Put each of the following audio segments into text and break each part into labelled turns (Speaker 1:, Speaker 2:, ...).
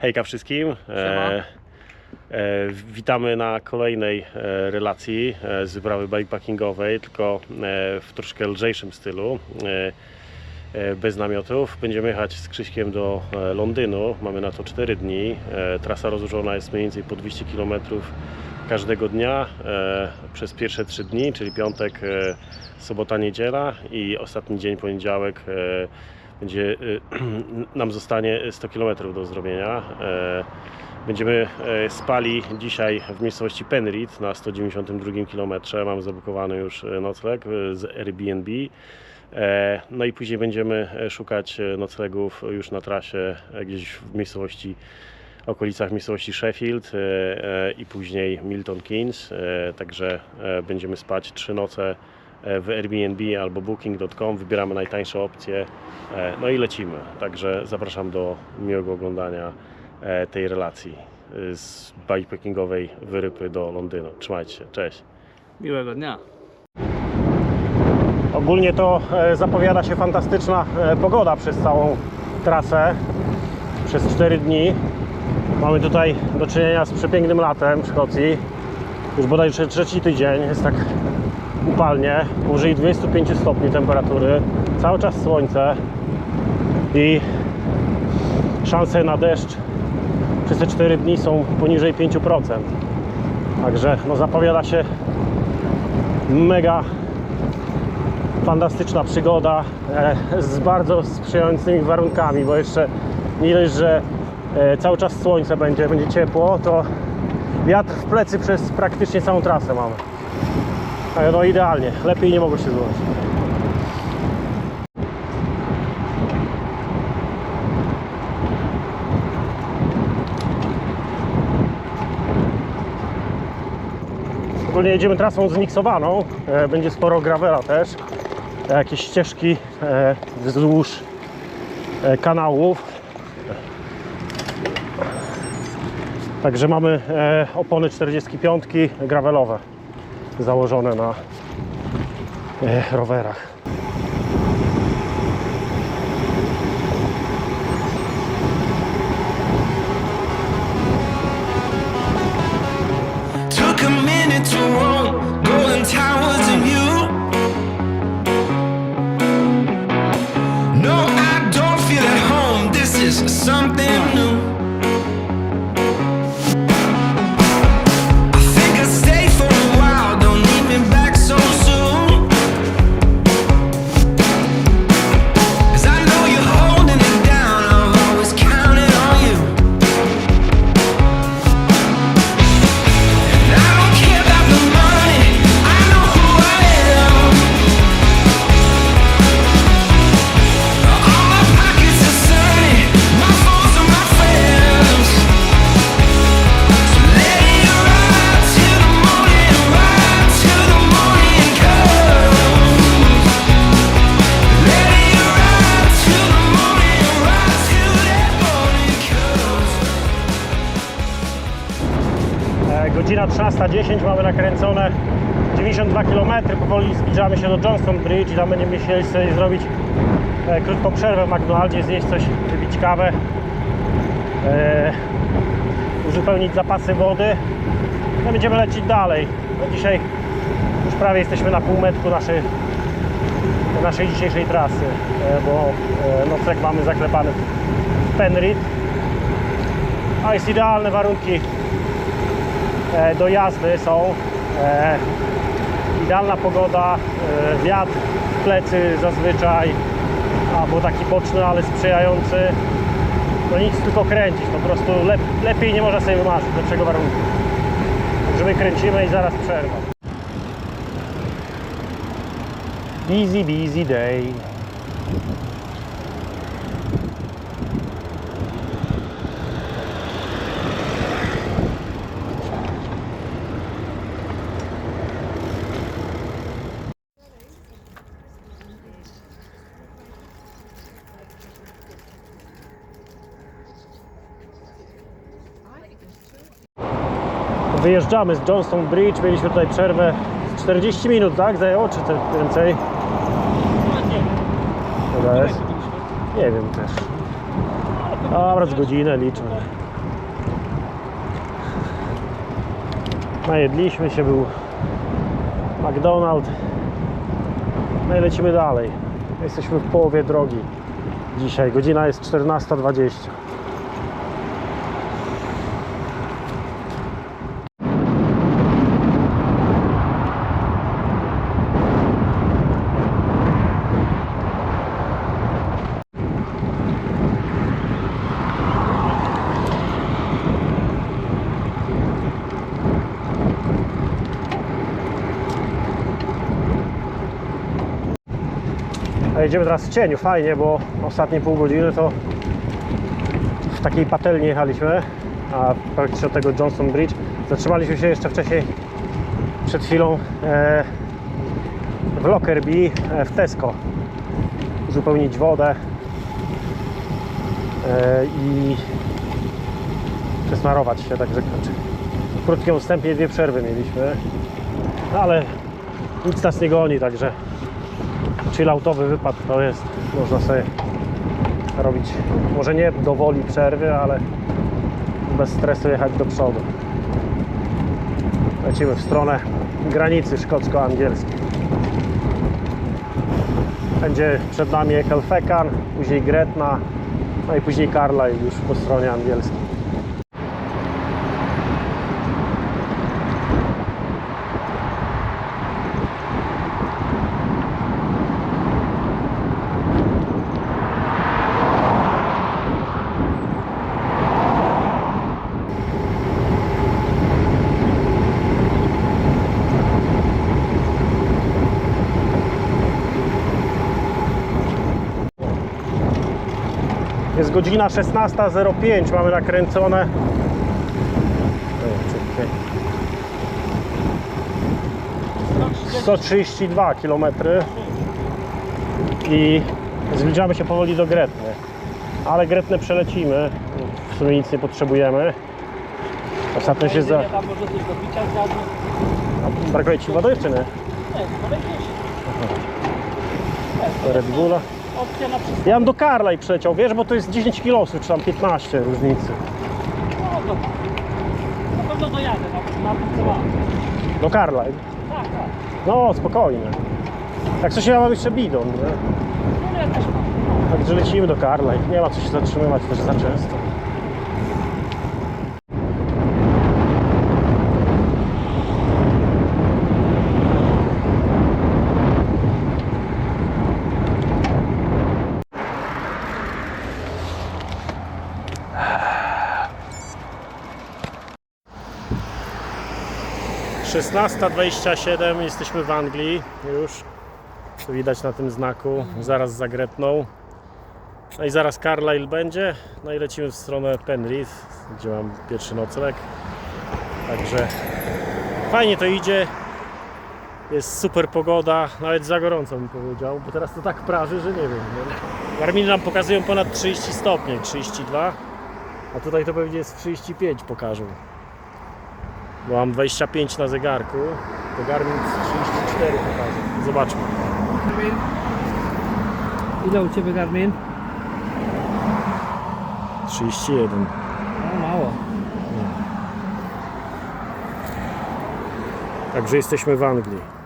Speaker 1: Hejka wszystkim. Witamy na kolejnej relacji z wyprawy bikepackingowej, tylko w troszkę lżejszym stylu, bez namiotów. Będziemy jechać z Krzyśkiem do Londynu. Mamy na to 4 dni. Trasa rozłożona jest mniej więcej po 200 km każdego dnia przez pierwsze 3 dni, czyli piątek, sobota, niedziela i ostatni dzień, poniedziałek, nam zostanie 100 km do zrobienia. Będziemy spali dzisiaj w miejscowości Penrith na 192 km. Mam zabukowany już nocleg z Airbnb. No i później będziemy szukać noclegów już na trasie gdzieś w miejscowości, okolicach miejscowości Sheffield i później Milton Keynes. Także będziemy spać 3 noce w Airbnb albo booking.com, wybieramy najtańsze opcje, no i lecimy. Także zapraszam do miłego oglądania tej relacji z bikepackingowej wyrypy do Londynu. Trzymajcie się, cześć!
Speaker 2: Miłego dnia!
Speaker 1: Ogólnie to zapowiada się fantastyczna pogoda przez całą trasę, przez 4 dni. Mamy tutaj do czynienia z przepięknym latem w Szkocji. Już bodajże 3. tydzień, jest tak upalnie, powyżej 25 stopni temperatury, cały czas słońce i szanse na deszcz przez te 4 dni są poniżej 5%. Także no, zapowiada się mega fantastyczna przygoda z bardzo sprzyjającymi warunkami, bo jeszcze nie dość, że cały czas słońce będzie ciepło, to wiatr w plecy przez praktycznie całą trasę mamy. No idealnie, lepiej nie mogło się złożyć. Ogólnie jedziemy trasą zmiksowaną, będzie sporo gravela też, jakieś ścieżki wzdłuż kanałów. Także mamy opony 45 gravelowe założone na rowerach.
Speaker 3: Took a minute to roll golden towers of you. No, I don't feel at home. This is something new.
Speaker 1: Godzina 13:10, mamy nakręcone 92 km, powoli zbliżamy się do Johnston Bridge i tam będziemy musieli sobie zrobić krótką przerwę w McDonaldzie, zjeść coś, wypić kawę, uzupełnić zapasy wody. No będziemy lecieć dalej. No dzisiaj już prawie jesteśmy na półmetku naszej dzisiejszej trasy, bo nocleg mamy zaklepany w Penrith, a jest idealne warunki do jazdy są, idealna pogoda, wiatr w plecy zazwyczaj, albo taki boczny, ale sprzyjający. No nic, tylko kręcić, po prostu lepiej nie można sobie wymarzyć lepszego warunku. Także my kręcimy i zaraz przerwa. Busy, busy day. Wyjeżdżamy z Johnston Bridge, mieliśmy tutaj przerwę 40 minut, tak? Zajęło, czy to więcej? Dobra jest? Nie wiem też. Dobra, z godzinę liczmy. Najedliśmy się, był McDonald's. No i lecimy dalej. Jesteśmy w połowie drogi dzisiaj. Godzina jest 14:20. A jedziemy teraz w cieniu, fajnie, bo ostatnie pół godziny to w takiej patelni jechaliśmy, a praktycznie od tego Johnston Bridge. Zatrzymaliśmy się jeszcze wcześniej, przed chwilą w Lockerbie w Tesco uzupełnić wodę i przesmarować się, także w krótkim odstępie 2 przerwy mieliśmy, ale nic nas nie goni, także chilloutowy wypad to jest, można sobie robić, może nie do woli przerwy, ale bez stresu jechać do przodu. Lecimy w stronę granicy szkocko-angielskiej. Będzie przed nami Ecclefechan, później Gretna, no i później Carlisle już po stronie angielskiej. Jest godzina 16:05, mamy nakręcone 132 km i zbliżamy się powoli do Gretny, ale Gretnę przelecimy, w sumie nic nie potrzebujemy. Ostatnio się za...
Speaker 2: Tam może coś do picia zjadł.
Speaker 1: A brakuje Ci wody czy nie?
Speaker 2: Nie, ale gdzieś.
Speaker 1: Red Bulla.
Speaker 2: Opcja na przystanek.
Speaker 1: Ja bym do Carlisle przyleciał, wiesz, bo to jest 10 km, czy tam 15 różnicy.
Speaker 2: No to na pewno dojadę na co mam.
Speaker 1: Do Carlisle.
Speaker 2: Tak, tak.
Speaker 1: No, spokojnie. Jak coś ja mam jeszcze bidon, nie?
Speaker 2: No ja też mam.
Speaker 1: Także lecimy do Carlisle. Nie ma co się zatrzymywać też za często. Szesnasta 27, jesteśmy w Anglii już. Tu widać na tym znaku, zaraz za Gretną. No i zaraz Carlisle będzie. No i lecimy w stronę Penrith, gdzie mam pierwszy nocleg. Także fajnie to idzie. Jest super pogoda, nawet za gorąco bym powiedział, bo teraz to tak praży, że nie wiem. Garminy nam pokazują ponad 30 stopni, 32, a tutaj to pewnie jest 35 pokażą. Bo mam 25 na zegarku, to Garmin 34 pokaże. Zobaczmy.
Speaker 2: Ile u Ciebie, Garmin?
Speaker 1: 31.
Speaker 2: No mało.
Speaker 1: Także jesteśmy w Anglii.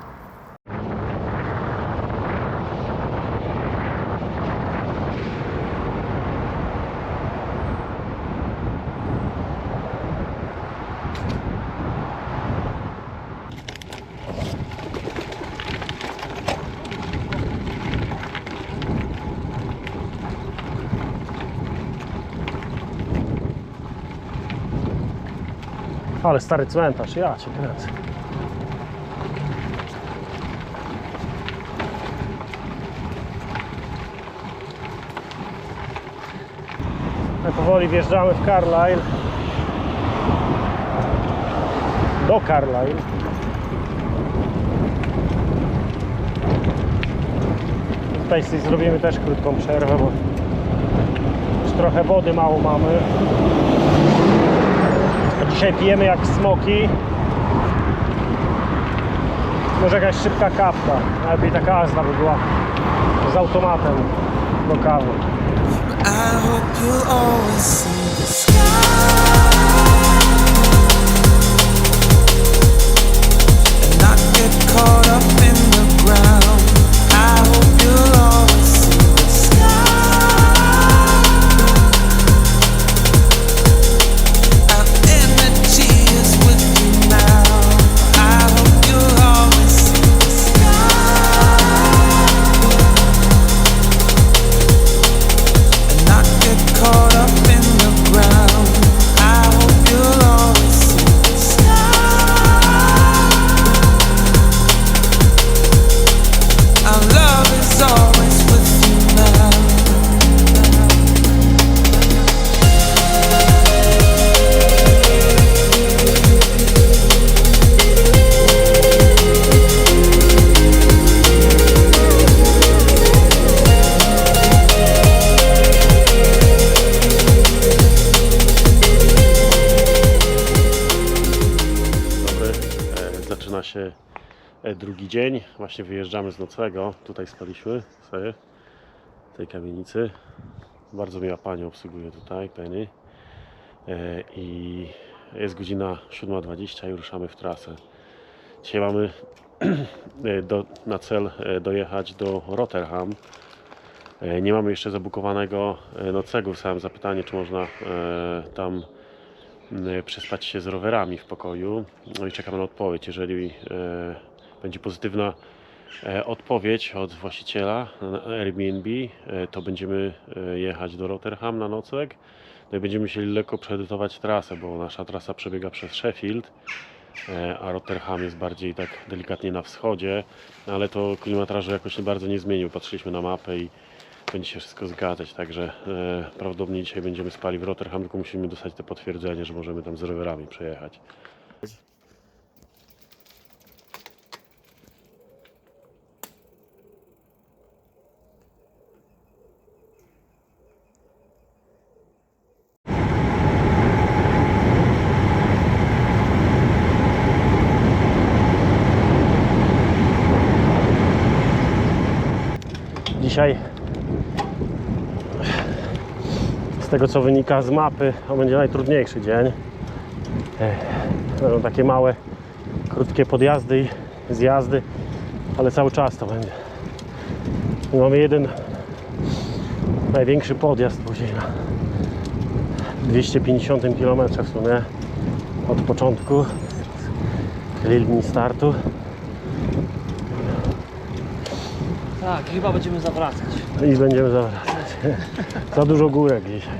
Speaker 1: Ale stary cmentarz, ja cię kręcę. My powoli wjeżdżamy w Carlisle. Do Carlisle. Tutaj sobie zrobimy też krótką przerwę, bo już trochę wody mało mamy. A dzisiaj pijemy jak smoki. Może jakaś szybka kawka. Najlepiej taka Asda by była z automatem do kawy.
Speaker 3: I hope you'll always see the sky and not get caught up in the ground. I hope you'll always see the sky. Our energy is with you now. I hope you'll always see the sky and not get caught up in the ground. I hope you'll always see the sky. Our love is always with you now.
Speaker 1: Dobry, zaczyna się drugi dzień. Właśnie wyjeżdżamy z nocnego. Tutaj spaliśmy sobie w tej kamienicy. Bardzo miła pani obsługuje tutaj, Penny. I jest godzina 7:20 i ruszamy w trasę. Dzisiaj mamy na cel dojechać do Rotherham. Nie mamy jeszcze zabukowanego noclegu. Wysłałem zapytanie, czy można tam przespać się z rowerami w pokoju. No i czekamy na odpowiedź. Jeżeli będzie pozytywna odpowiedź od właściciela na Airbnb, to będziemy jechać do Rotherham na nocleg. No i będziemy musieli lekko przeedytować trasę, bo nasza trasa przebiega przez Sheffield, a Rotherham jest bardziej tak delikatnie na wschodzie, no ale to kilometrażu jakoś bardzo nie zmienił. Patrzyliśmy na mapę i będzie się wszystko zgadzać, także prawdopodobnie dzisiaj będziemy spali w Rotherham, tylko musimy dostać te potwierdzenie, że możemy tam z rowerami przejechać. Dzisiaj, z tego co wynika z mapy, to będzie najtrudniejszy dzień. Będą takie małe, krótkie podjazdy i zjazdy, ale cały czas to będzie. I mamy jeden największy podjazd później na 250 km w sumie od początku, czyli linii startu.
Speaker 2: Tak, chyba będziemy zawracać.
Speaker 1: I będziemy zawracać. Za dużo górek dzisiaj.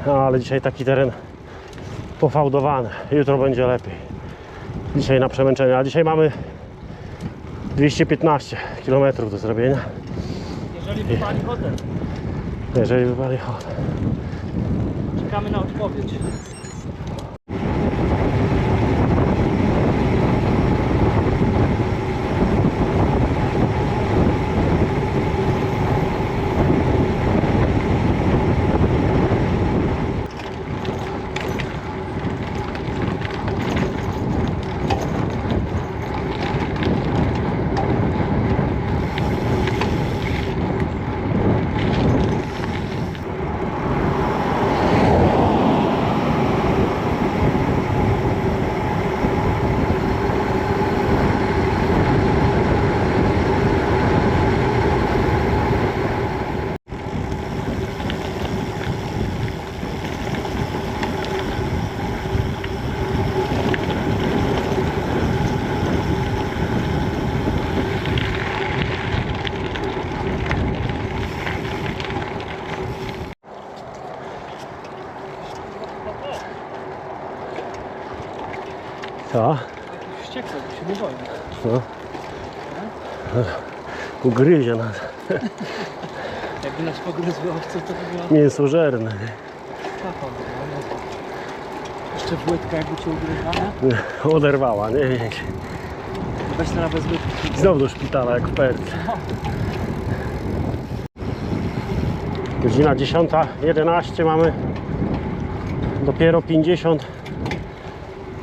Speaker 1: No, ale dzisiaj taki teren pofałdowany. Jutro będzie lepiej. Dzisiaj na przemęczenie. A dzisiaj mamy 215 km do zrobienia.
Speaker 2: Jeżeli wypali hotel,
Speaker 1: Jeżeli wypali hotel.
Speaker 2: czekamy na odpowiedź.
Speaker 1: Co?
Speaker 2: Wściekły, bo się nie boję.
Speaker 1: No. Ugryzie nas.
Speaker 2: Jak Jakby nas pogryzły owce, to by było
Speaker 1: Mięsożerne.
Speaker 2: taką. Jeszcze w łydkę jakby cię ugryzła, nie?
Speaker 1: Oderwała, nie?
Speaker 2: Weź to nawet z łydki.
Speaker 1: Znowu do szpitala jak w Perth. Godzina 10:11, mamy dopiero 50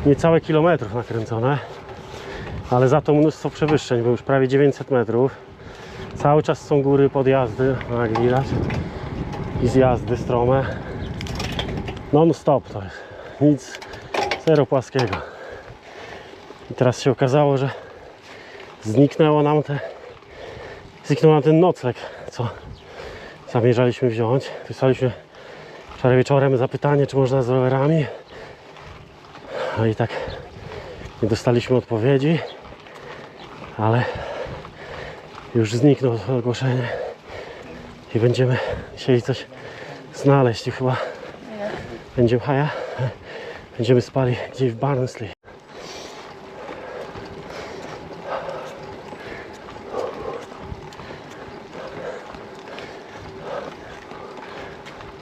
Speaker 1: niecałe kilometrów nakręcone, ale za to mnóstwo przewyższeń, bo już prawie 900 metrów. Cały czas są góry, podjazdy, jak widać, i zjazdy strome. Non stop to jest, nic, zero płaskiego. I teraz się okazało, że zniknął nam ten nocleg, co zamierzaliśmy wziąć. Wysłaliśmy wczoraj wieczorem zapytanie, czy można z rowerami. No i tak nie dostaliśmy odpowiedzi, ale już zniknął to ogłoszenie i będziemy chcieli coś znaleźć i chyba będziemy spali gdzieś w Barnsley.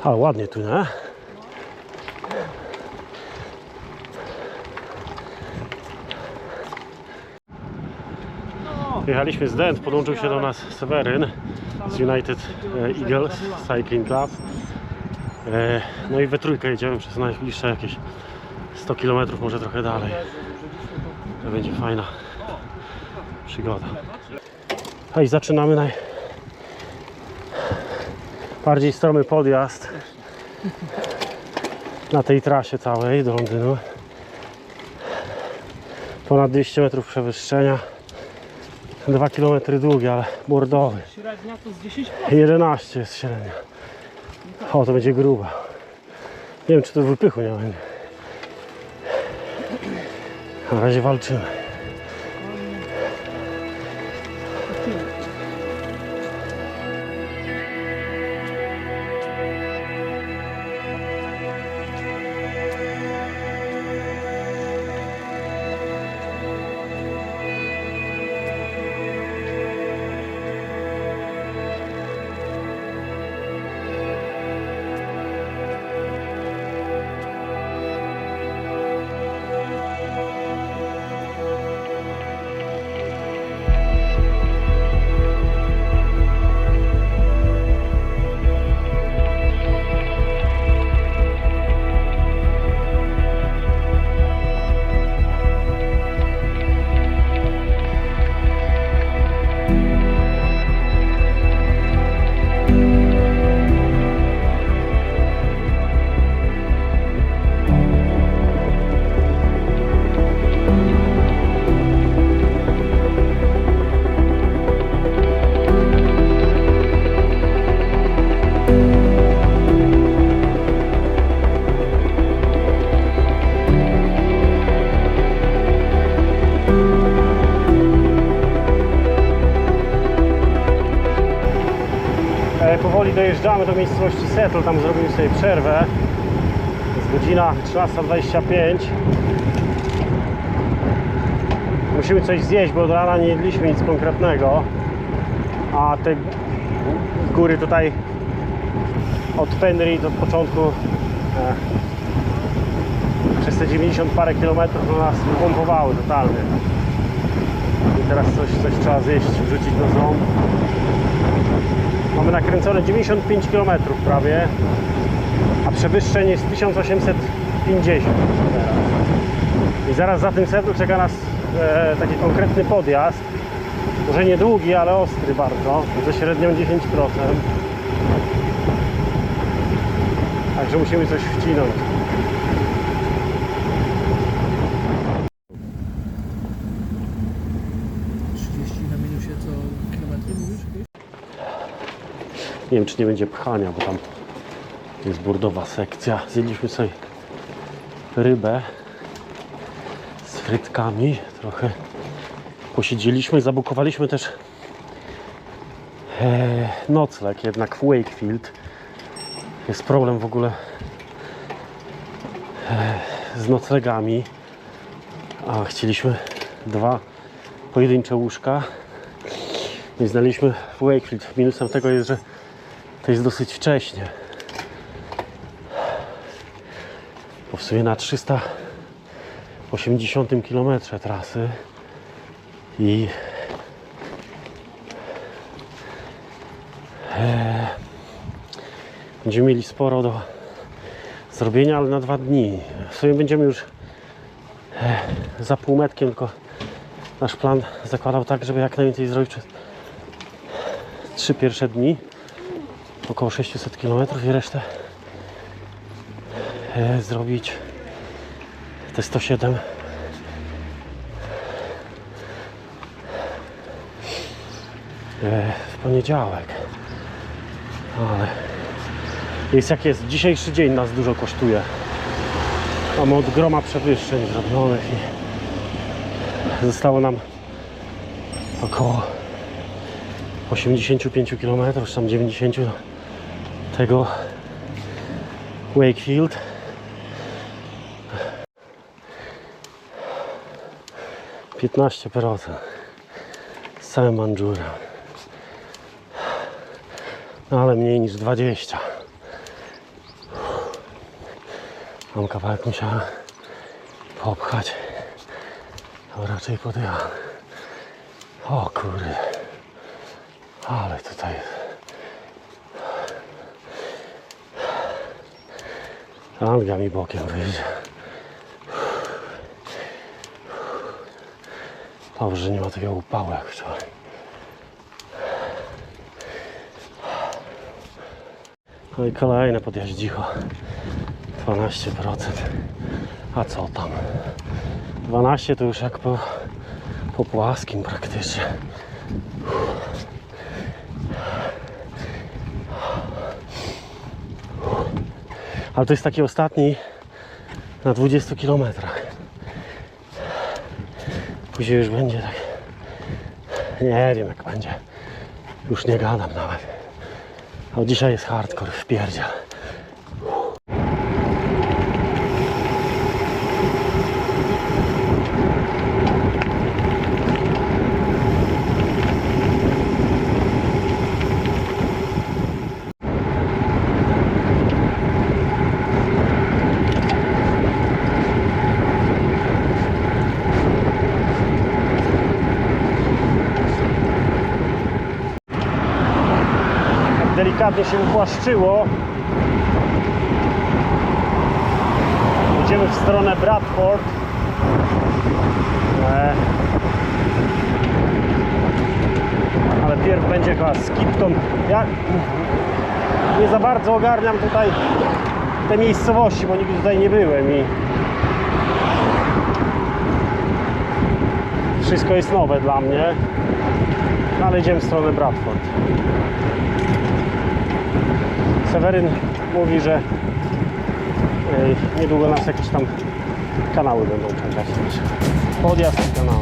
Speaker 1: Ale ładnie tu, nie? Jechaliśmy z Dent, podłączył się do nas Seweryn z United Eagles Cycling Club. No i we trójkę jedziemy przez najbliższe jakieś 100 km, może trochę dalej. To będzie fajna przygoda. A i zaczynamy bardziej stromy podjazd na tej trasie całej do Londynu. Ponad 200 metrów przewyższenia. 2 km długi, ale bordowy.
Speaker 2: Średnia to z 10%.
Speaker 1: 11 jest średnia. O, to będzie gruba. Nie wiem, czy to wypychu nie będzie. Na razie walczymy. Powoli dojeżdżamy do miejscowości Settle, tam zrobimy sobie przerwę. Jest godzina 13:25. Musimy coś zjeść, bo od rana nie jedliśmy nic konkretnego. A te góry tutaj od Penrith od początku przez te 90 parę kilometrów do nas wypompowały totalnie. I teraz coś trzeba zjeść, wrzucić do ząb. Mamy nakręcone 95 km prawie, a przewyższeń jest 1850 teraz. I zaraz za tym Settle czeka nas taki konkretny podjazd. Może nie długi, ale ostry bardzo, ze średnią 10%. Także musimy coś wcinąć. Nie wiem, czy nie będzie pchania, bo tam jest bordowa sekcja. Zjedliśmy sobie rybę z frytkami. Trochę posiedzieliśmy. Zabukowaliśmy też nocleg jednak w Wakefield. Jest problem w ogóle z noclegami. A chcieliśmy 2 pojedyncze łóżka. I znaleźliśmy w Wakefield. Minusem tego jest, że To jest dosyć wcześnie. Bo w sumie na 380 km trasy i będziemy mieli sporo do zrobienia, ale na 2 dni. W sumie będziemy już za półmetkiem, tylko nasz plan zakładał tak, żeby jak najwięcej zrobić przez 3 pierwsze dni, około 600 km i resztę zrobić te 107 w poniedziałek. Ale jest jak jest. Dzisiejszy dzień nas dużo kosztuje. Mamy od groma przewyższeń zrobionych i zostało nam około 85 km, czy tam 90 do tego Wakefield. %, z całym Mandżurem. No ale mniej niż 20. Mam kawałek, musiałem popchać. To raczej podjechałem. O kurde. Ale tutaj jest. Anglia mi bokiem wyjdzie. Dobrze, że nie ma takiego upału jak wczoraj. No i kolejne podjaździcho. 12%. A co tam? 12 to już jak po płaskim praktycznie. Ale to jest taki ostatni na 20 km. Później już będzie tak. Nie wiem jak będzie. Już nie gadam nawet. A dzisiaj jest hardcore, wpierdziel. Delikatnie się upłaszczyło. Idziemy w stronę Bradford. Ale pierw będzie chyba Skipton. Ja nie za bardzo ogarniam tutaj te miejscowości, bo nigdy tutaj nie byłem i wszystko jest nowe dla mnie. Ale idziemy w stronę Bradford. Seweryn mówi, że niedługo nas jakieś tam kanały będą czekać. Podjazd i kanały.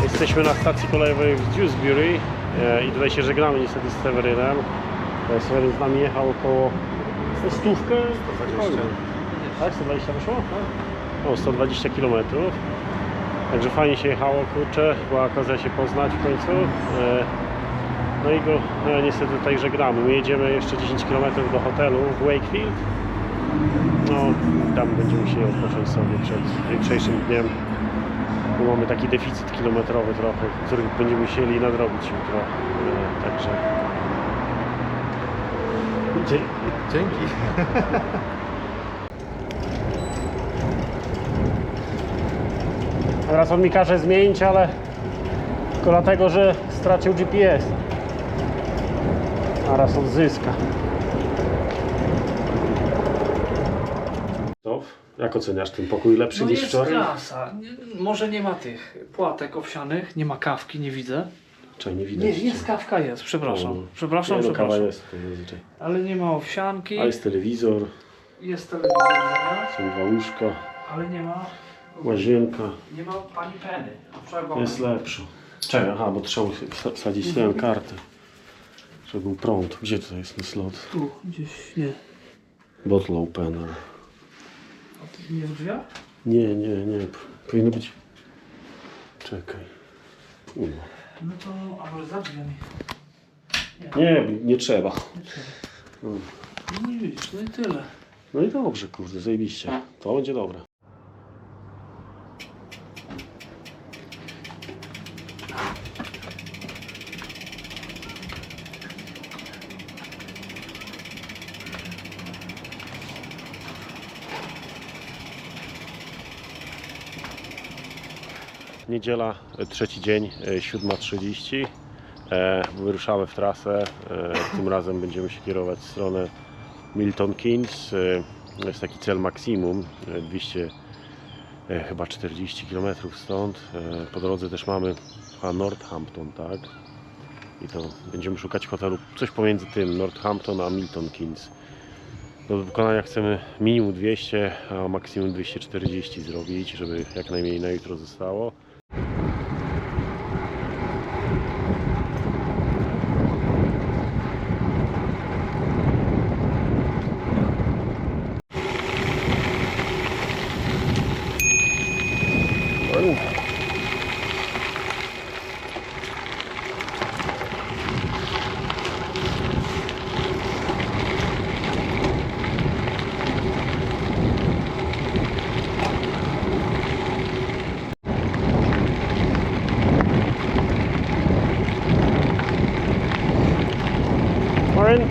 Speaker 1: Jesteśmy na stacji kolejowej w Dewsbury i tutaj się żegnamy niestety z Sewerynem. Seweryn z nami jechał około 100. Tak, 120 wyszło? O, 120 km. Także fajnie się jechało, kurczę, była okazja się poznać w końcu. No i go niestety tutaj żegnamy. My jedziemy jeszcze 10 km do hotelu w Wakefield. No, tam będziemy musieli odpocząć sobie przed jutrzejszym dniem. Bo mamy taki deficyt kilometrowy trochę, który będziemy musieli nadrobić jutro. Także...
Speaker 4: Dzięki.
Speaker 1: Teraz on mi każe zmienić, ale tylko dlatego, że stracił GPS. Zaraz odzyska. To, jak oceniasz ten pokój? Lepszy
Speaker 2: No
Speaker 1: niż
Speaker 2: jest
Speaker 1: wczoraj?
Speaker 2: klasa. Może nie ma tych płatek owsianych, nie ma kawki, nie widzę.
Speaker 1: Czekaj, nie widać.
Speaker 2: Nie, jest kawka, jest, przepraszam.
Speaker 1: No.
Speaker 2: Przepraszam,
Speaker 1: Nie, no, kawa
Speaker 2: przepraszam.
Speaker 1: jest, to zazwyczaj.
Speaker 2: Ale nie ma owsianki,
Speaker 1: A jest telewizor,
Speaker 2: jest telewizor,
Speaker 1: są dwa łóżka,
Speaker 2: ale nie ma
Speaker 1: łazienka.
Speaker 2: pani Penny. A wczoraj była
Speaker 1: Jest lepsza. Czekaj, aha, bo trzeba wsadzić swoją kartę. Żeby był prąd. Gdzie to jest ten slot?
Speaker 2: tu, gdzieś, nie.
Speaker 1: Bottle opener.
Speaker 2: A to nie w drzwiach?
Speaker 1: Nie. Powinno być... Czekaj.
Speaker 2: No to, a może za drzwiami?
Speaker 1: Nie trzeba.
Speaker 2: Nie trzeba. No nie widzisz, no i tyle.
Speaker 1: No i dobrze, kurde, zajebiście. To będzie dobre. Niedziela, trzeci dzień, 7:30. Wyruszamy w trasę. Tym razem będziemy się kierować w stronę Milton Keynes. To jest taki cel maksimum, 200 chyba 40 km stąd. Po drodze też mamy Northampton, tak? I to będziemy szukać hotelu coś pomiędzy tym Northampton a Milton Keynes. Do wykonania chcemy minimum 200, a maksimum 240 zrobić, żeby jak najmniej na jutro zostało. Warren?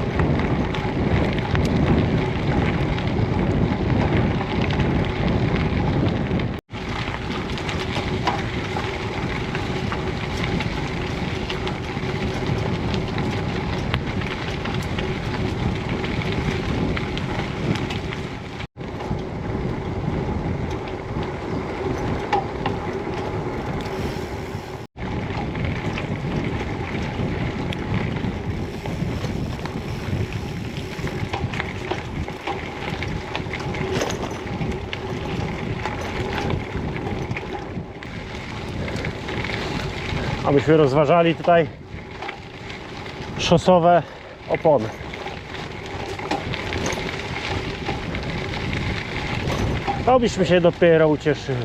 Speaker 1: Abyśmy rozważali tutaj szosowe opony. To byśmy się dopiero ucieszyli.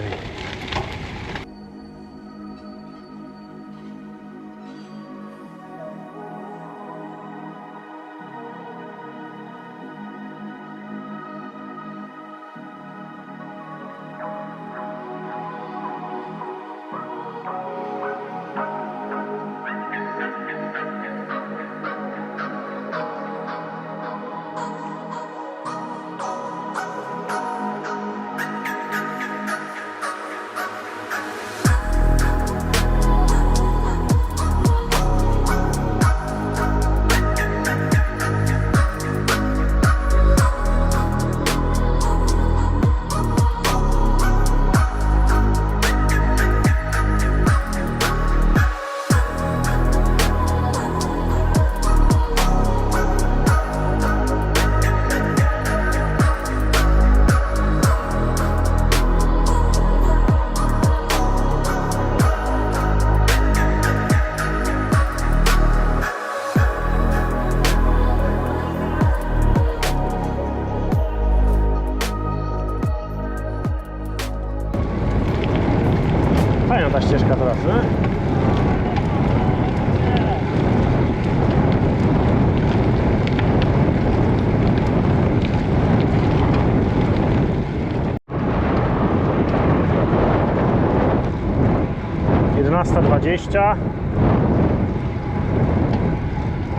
Speaker 1: ta ścieżka teraz, nie?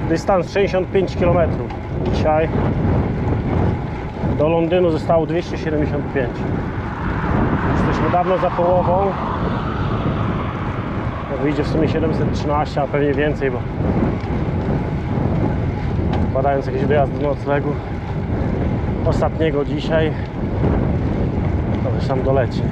Speaker 1: Dystans 65 km. Dzisiaj do Londynu zostało 275. Jesteśmy dawno za połową. Wyjdzie w sumie 713, a pewnie więcej, bo badając jakieś dojazdy do noclegu ostatniego dzisiaj, to już tam doleci.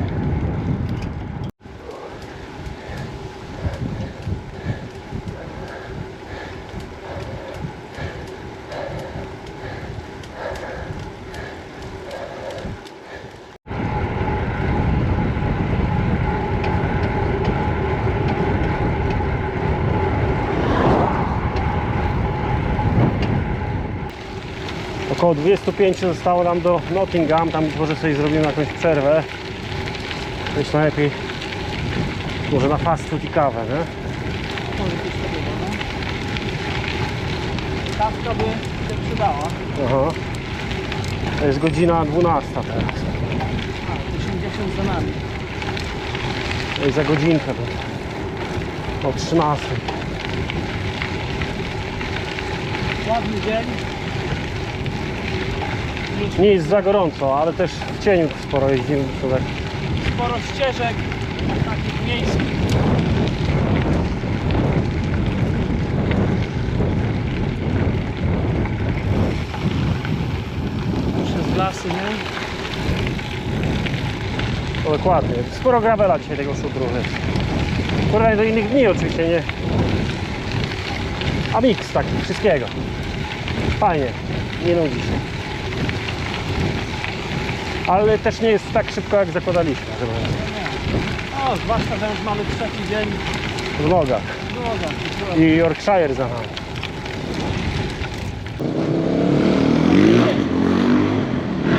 Speaker 1: Około 25 zostało nam do Nottingham, tam być może sobie zrobimy jakąś przerwę. Być najlepiej może na fast food i kawę, nie?
Speaker 2: Może być to było, no. Kawka by się przydała.
Speaker 1: Aha. To jest godzina 12 teraz.
Speaker 2: A, 80 za nami.
Speaker 1: To jest za godzinkę o 13.
Speaker 2: Ładny dzień.
Speaker 1: Nie jest za gorąco, ale też w cieniu sporo jeździmy. Tak.
Speaker 2: Sporo ścieżek takich miejskich. Przez lasy, nie?
Speaker 1: No, dokładnie. Sporo gravela dzisiaj tego szutru jest. W porównaniu do innych dni oczywiście nie. A miks taki, wszystkiego. Fajnie, nie nudzi się. Ale też nie jest tak szybko jak zakładaliśmy.
Speaker 2: O, zwłaszcza, że już mamy trzeci dzień
Speaker 1: W nogach.
Speaker 2: w drogach.
Speaker 1: I Yorkshire za nami.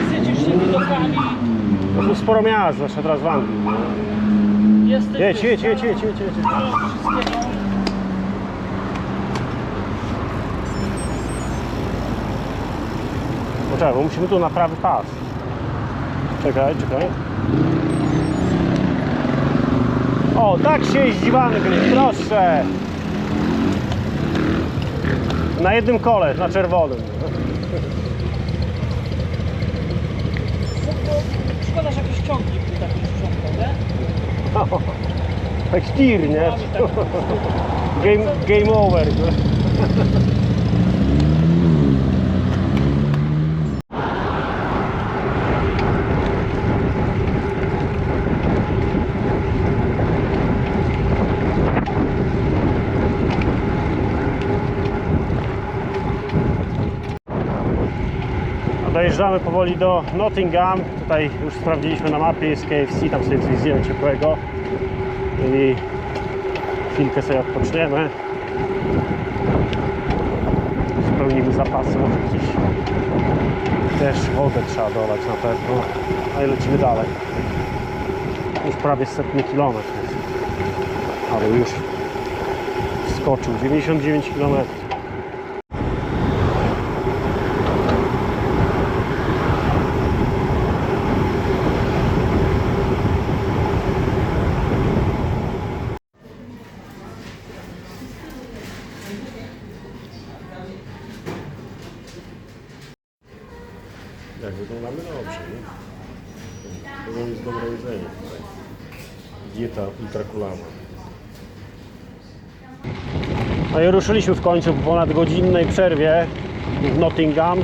Speaker 2: Sycisz się widokami.
Speaker 1: No tu sporo miast, zwłaszcza teraz w Anglii.
Speaker 2: Jesteś
Speaker 1: Jedź.
Speaker 2: wszystkiego.
Speaker 1: Poczekaj, bo musimy tu na prawy pas. Czekaj. O, tak się jeździ w Anglii, proszę. Na jednym kole, na czerwonym.
Speaker 2: Szkoda, że jakiś ciągnik by taki sprzątał, nie?
Speaker 1: Tak tir, nie? Game over. Dojeżdżamy powoli do Nottingham. Tutaj już sprawdziliśmy na mapie, jest KFC, tam sobie coś zjemy ciepłego i chwilkę sobie odpoczniemy. Spełnimy zapasy, może gdzieś też wodę trzeba dolać na pewno, a i lecimy dalej. Już prawie 100 kilometr jest, ale już skoczył 99 km. Jak wyglądamy dobrze, nie? To jest dobre jedzenie tutaj. Dieta ultrakulama. No i ruszyliśmy w końcu po ponadgodzinnej przerwie w Nottingham.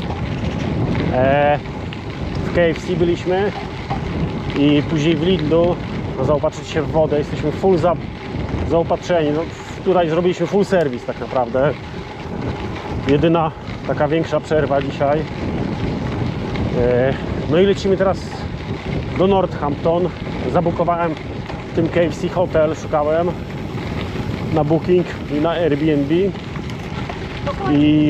Speaker 1: W KFC byliśmy i później w Lidlu zaopatrzyć się w wodę. Jesteśmy full zaopatrzeni. No, tutaj zrobiliśmy full service tak naprawdę. Jedyna taka większa przerwa dzisiaj. No i lecimy teraz do Northampton. Zabukowałem w tym KFC hotel, szukałem na Booking i na Airbnb i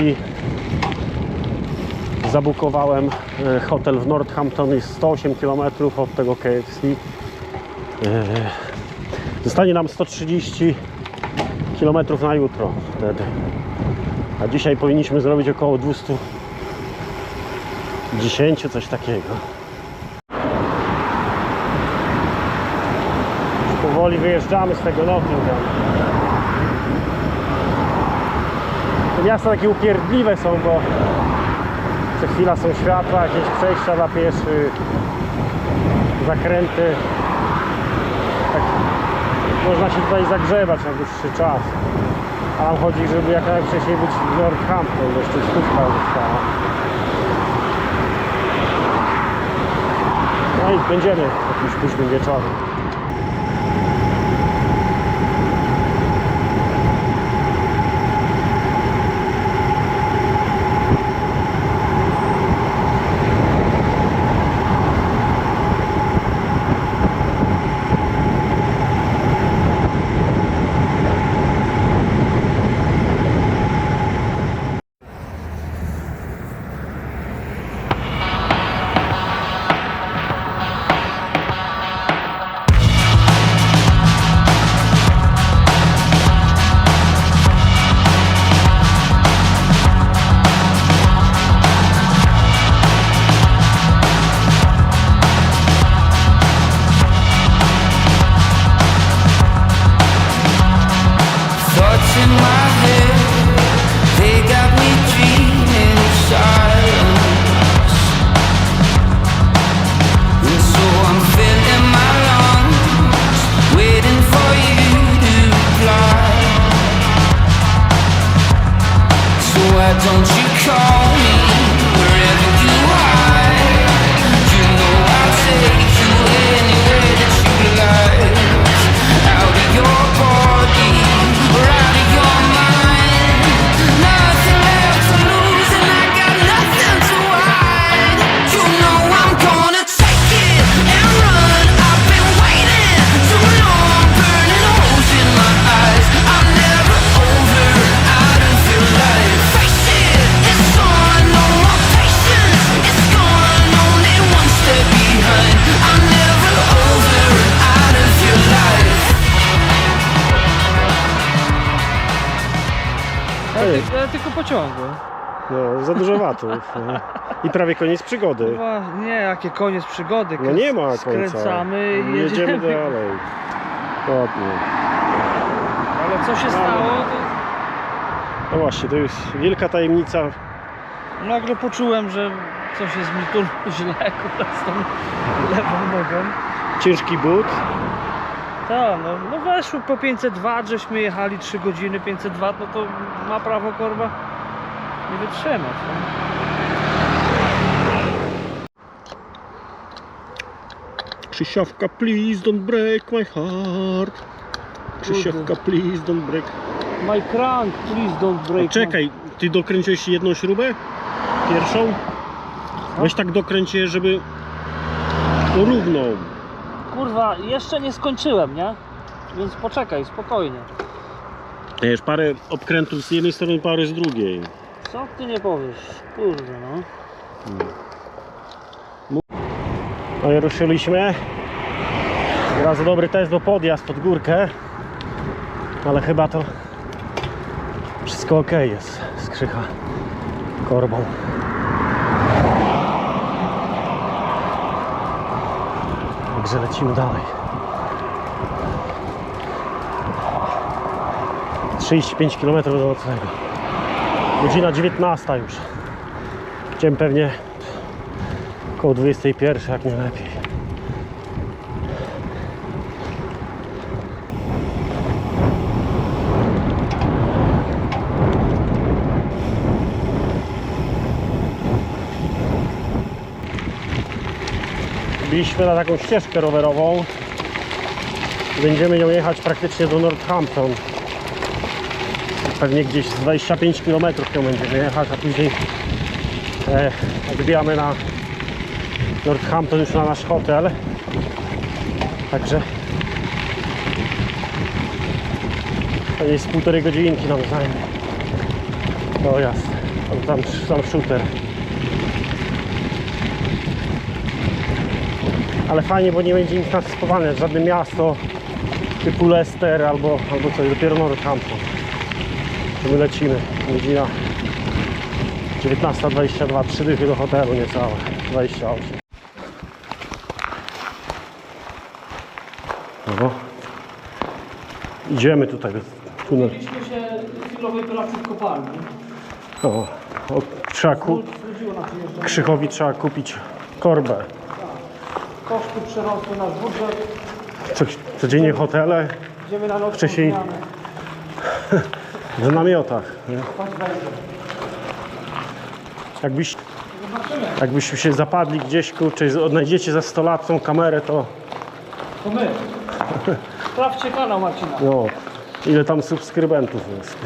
Speaker 1: zabukowałem hotel w Northampton, jest 108 km od tego KFC. Zostanie nam 130 km na jutro wtedy. A dzisiaj powinniśmy zrobić około 210, coś takiego. Już powoli wyjeżdżamy z tego Nottingham. Te miasta takie upierdliwe są, bo co chwila są światła, jakieś przejścia dla pieszych, zakręty. Tak można się tutaj zagrzebać na dłuższy czas. A nam chodzi, żeby jak najwcześniej być w Northampton, bo jeszcze stówka została. No i będziemy jakimś późnym wieczorem.
Speaker 3: Thoughts in my head, they got me dreaming of silence. And so I'm filling my lungs, waiting for you to reply. So why don't you call me wherever you hide? You know I'll take you anywhere that you like. Out of your body, or out of your mind. Nothing left to lose and I got nothing to hide. You know I'm gonna take it and run. I've been waiting too long, burning holes in my eyes. I'm never over, out of your life. Face it, it's on, no more patience. It's gone, only one step behind. I'm never over, out of your life.
Speaker 2: Ja tylko pociągłem.
Speaker 1: No, za dużo watów. I prawie koniec przygody.
Speaker 2: Nie, jakie koniec przygody.
Speaker 1: No nie ma końca.
Speaker 2: Skręcamy i
Speaker 1: Jedziemy dalej. Dokładnie.
Speaker 2: Ale co się stało?
Speaker 1: No właśnie, to jest wielka tajemnica.
Speaker 2: To nagle poczułem, że coś jest mi tu źle z tą lewą nogą.
Speaker 1: Ciężki but.
Speaker 2: Tak, no weszło po 502, żeśmy jechali 3 godziny, 502, no to ma prawo korba nie wytrzymać. No.
Speaker 1: Krzysiowka, please don't break my heart. Krzysiowka, please don't break.
Speaker 2: My crank, please don't break.
Speaker 1: Czekaj, ty dokręciłeś jedną śrubę? Pierwszą? Weź tak dokręć je, żeby równą.
Speaker 2: Kurwa, jeszcze nie skończyłem, nie? Więc poczekaj, spokojnie.
Speaker 1: Wiesz, parę obkrętów z jednej strony, parę z drugiej.
Speaker 2: Co ty nie powiesz? Kurde, no.
Speaker 1: No i ruszyliśmy. Bardzo dobry test, bo podjazd pod górkę. Ale chyba to wszystko ok jest z Krzycha korbą. Także lecimy dalej. 35 km do nocnego. Godzina 19 już. Chciałem pewnie około 21, jak nie lepiej. Byliśmy na taką ścieżkę rowerową. Będziemy nią jechać praktycznie do Northampton. Pewnie gdzieś z 25 km nią będziemy jechać, a później odbijamy na Northampton już na nasz hotel. Także pewnie z 1,5 godzinki nam zajmie dojazd. Tam shooter. Ale fajnie, bo nie będzie nic nas spowalniać, żadne miasto, typu Leicester albo coś, dopiero Northampton. To my lecimy, godzina 19:22, 3 dychy do hotelu, niecałe 28. No. Idziemy tutaj, tunel.
Speaker 2: Mieliśmy się chwilowej pracy w kopalni.
Speaker 1: O, trzeba
Speaker 2: Znudziło nas jeżdżenie.
Speaker 1: Krzychowi trzeba kupić korbę.
Speaker 2: Koszty przerosły nasz budżet.
Speaker 1: Codziennie hotele,
Speaker 2: Idziemy na nocną
Speaker 1: Wcześniej-
Speaker 2: zmianę.
Speaker 1: w namiotach. Nie?
Speaker 2: Chodź wejdę.
Speaker 1: Jakbyśmy się zapadli gdzieś, kurczę, odnajdziecie za 100 lat tą kamerę, to
Speaker 2: To my. Sprawdźcie kanał Marcina.
Speaker 1: no, ile tam subskrybentów jest.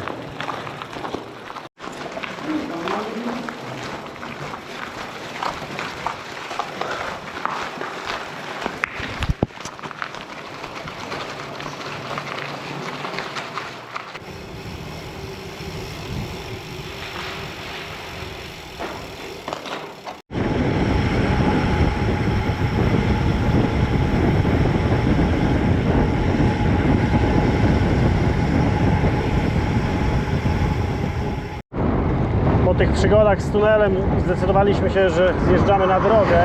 Speaker 1: Po tych przygodach z tunelem zdecydowaliśmy się, że zjeżdżamy na drogę.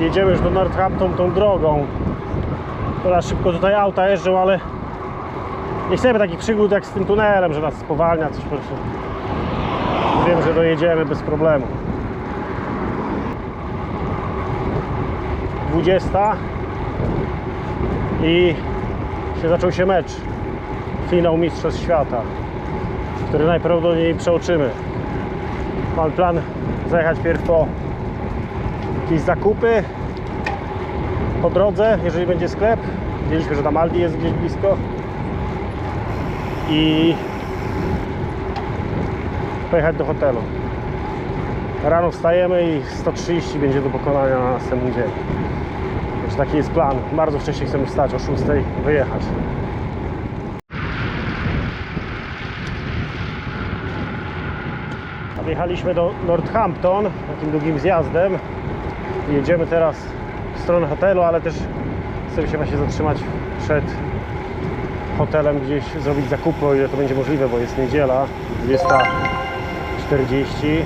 Speaker 1: Jedziemy już do Northampton tą drogą. Teraz szybko tutaj auta jeżdżą, ale nie chcemy takich przygód jak z tym tunelem, że nas spowalnia coś po prostu. Wiem, że dojedziemy bez problemu. 20 i zaczął się mecz. Finał Mistrzostw Świata, który najprawdopodobniej przeoczymy. Mam plan zajechać pierw po jakieś zakupy po drodze, jeżeli będzie sklep. Widzieliśmy, że tam Aldi jest gdzieś blisko. I pojechać do hotelu. Rano wstajemy i 130 będzie do pokonania na następny dzień. Więc taki jest plan. Bardzo wcześnie chcemy wstać, o 6 wyjechać. Wjechaliśmy do Northampton takim długim zjazdem. Jedziemy teraz w stronę hotelu, ale też chcemy się właśnie zatrzymać przed hotelem, gdzieś zrobić zakupy, o ile to będzie możliwe, bo jest niedziela, 20:40.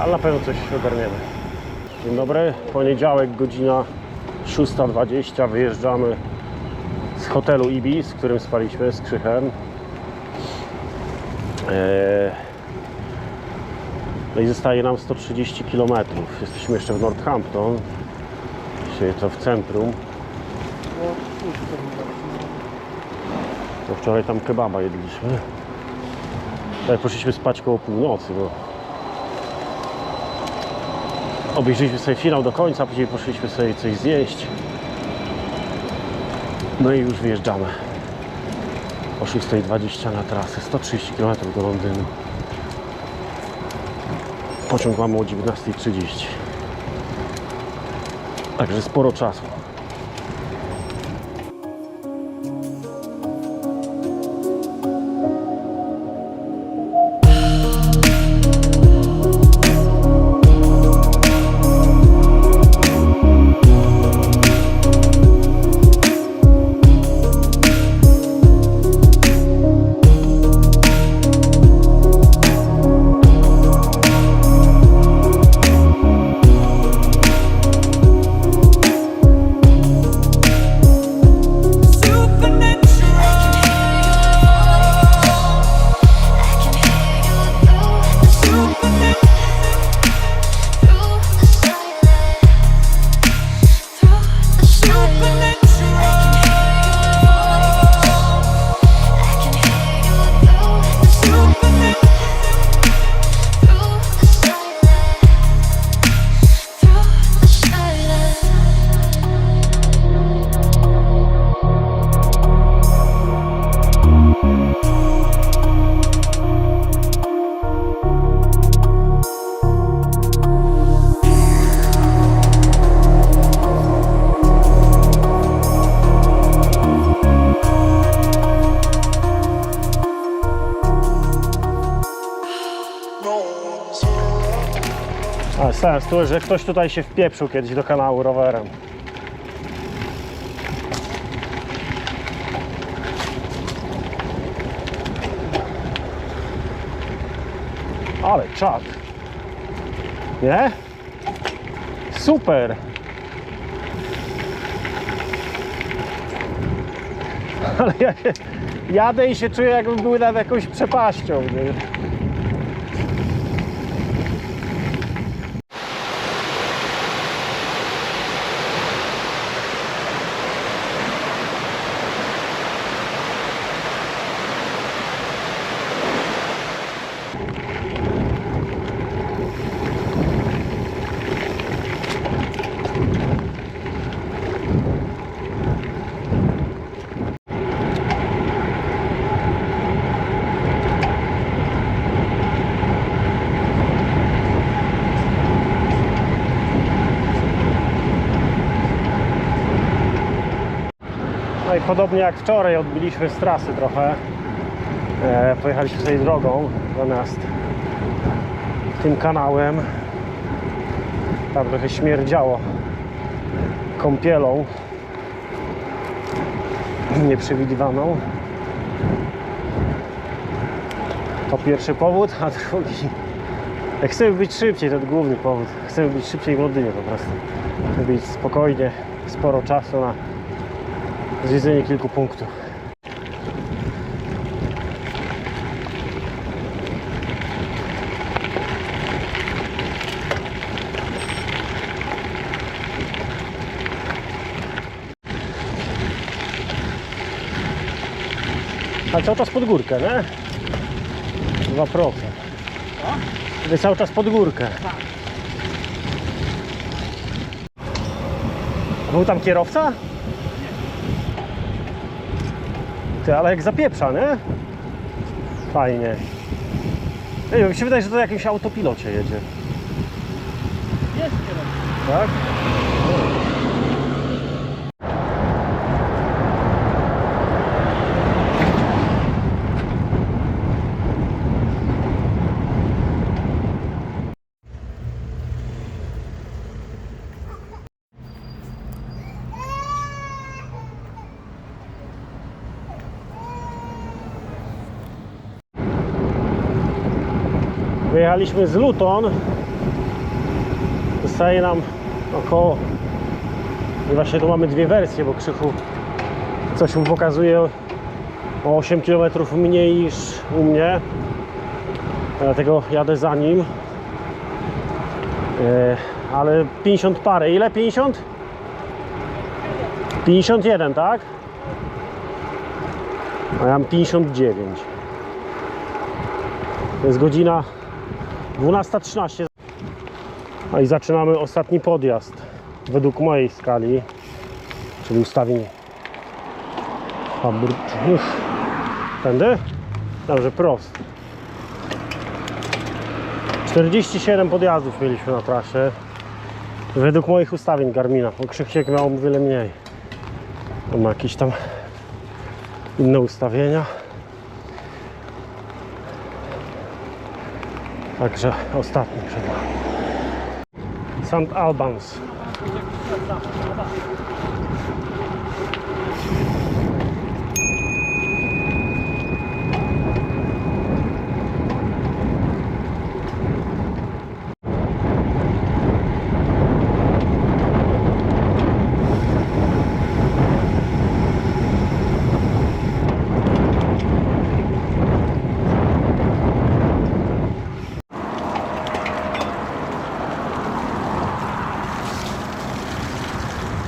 Speaker 1: Ale na pewno coś ogarniemy. Dzień dobry, poniedziałek, godzina 6:20. Wyjeżdżamy z hotelu Ibis, w którym spaliśmy z Krzychem. No i zostaje nam 130 km. Jesteśmy jeszcze w Northampton, czyli to w centrum. To wczoraj tam kebaba jedliśmy. Tutaj poszliśmy spać koło północy, bo obejrzeliśmy sobie finał do końca, później poszliśmy sobie coś zjeść. No i już wyjeżdżamy o 6:20 na trasę, 130 km do Londynu. Pociąg mamy o 19:30. Także sporo czasu. A sens tu, że ktoś tutaj się wpieprzył kiedyś do kanału rowerem. Ale czad. Nie? Super. Ale ja się jadę i się czuję, jakbym był nad jakąś przepaścią. Nie? No i podobnie jak wczoraj odbiliśmy z trasy trochę. Pojechaliśmy sobie drogą zamiast tym kanałem. Tam trochę śmierdziało kąpielą nieprzewidywaną. To pierwszy powód, a drugi, jak chcemy być szybciej, to główny powód. Chcemy być szybciej w Londynie po prostu. Chcemy być spokojnie, sporo czasu na zwiedzenie kilku punktów. A cały czas pod górkę, nie? 2%. Ty cały czas pod górkę. Był tam kierowca? Ty, ale jak zapieprza, nie? Fajnie. Nie wiem, mi się wydaje, że to na jakimś autopilocie jedzie.
Speaker 2: Jest kierowca.
Speaker 1: Tak? Wyjechaliśmy z Luton. Zostaje nam około... I właśnie tu mamy dwie wersje, bo Krzychu coś mu pokazuje o 8 km mniej niż u mnie. Dlatego jadę za nim. Ale 50 parę. Ile? 50? 51, tak? A ja mam 59. To jest godzina 12:13. A i zaczynamy ostatni podjazd według mojej skali, czyli ustawień fabrycznych. Tędy? Dobrze, prosto. 47 podjazdów mieliśmy na trasie według moich ustawień Garmina, bo Krzysiek miał o wiele mniej. On ma jakieś tam inne ustawienia. Także ostatni przed nami. St. Albans.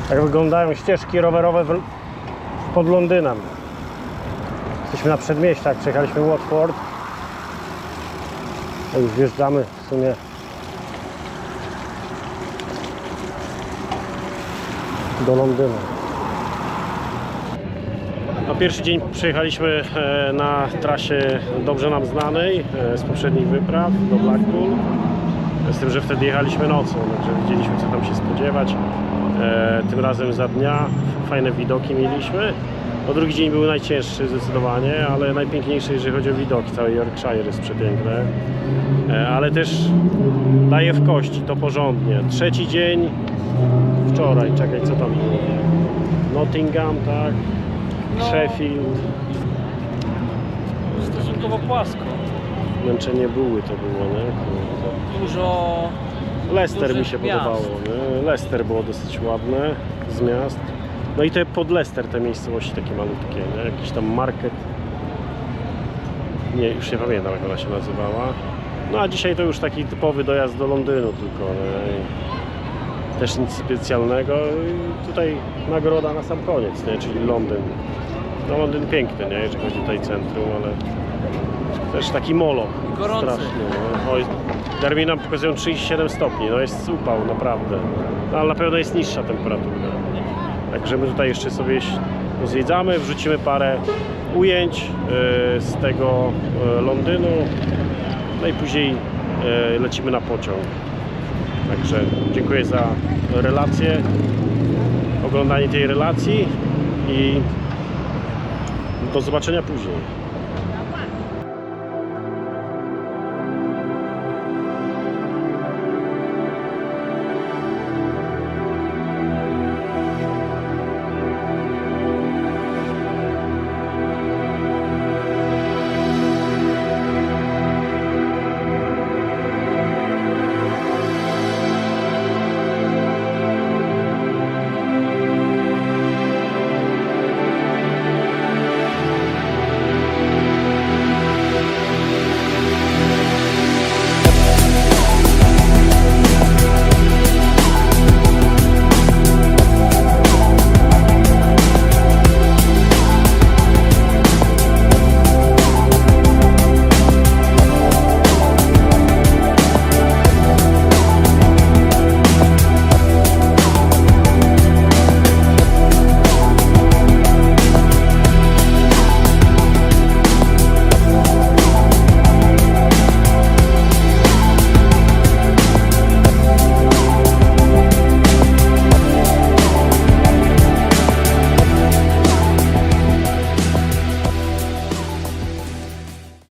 Speaker 1: Tak wyglądają ścieżki rowerowe pod Londynem. Jesteśmy na przedmieściach, przejechaliśmy Watford. A już wjeżdżamy w sumie do Londynu. Na pierwszy dzień przejechaliśmy na trasie dobrze nam znanej z poprzednich wypraw do Blackpool. Z tym, że wtedy jechaliśmy nocą, także wiedzieliśmy, co tam się spodziewać. Tym razem za dnia fajne widoki mieliśmy. No, drugi dzień był najcięższy zdecydowanie, ale najpiękniejszy, jeżeli chodzi o widoki. Cały Yorkshire jest przepiękne, ale też daje w kości, to porządnie. Trzeci dzień wczoraj, czekaj, co tam było? Nottingham, tak?
Speaker 2: No.
Speaker 1: Sheffield.
Speaker 2: Stosunkowo płasko.
Speaker 1: Zmęczenie buły to było, nie?
Speaker 2: Dużo...
Speaker 1: Leicester mi się
Speaker 2: dużych miast.
Speaker 1: podobało, nie? Leicester było dosyć ładne z miast. No i te pod Leicester te miejscowości takie malutkie, nie? Jakiś tam market. Nie, już nie pamiętam jak ona się nazywała. No a dzisiaj to już taki typowy dojazd do Londynu tylko, nie? I też nic specjalnego. I tutaj nagroda na sam koniec, nie? Czyli Londyn. No Londyn piękny, nie? Jeżeli chodzi tutaj centrum, ale też taki molo.
Speaker 2: Gorący.
Speaker 1: Strasznie, no. Oj, Garmin nam pokazują 37 stopni, no jest upał naprawdę. No, ale na pewno jest niższa temperatura. Także my tutaj jeszcze sobie zwiedzamy, wrzucimy parę ujęć z tego Londynu. No i później lecimy na pociąg. Także dziękuję za relację, oglądanie tej relacji i do zobaczenia później.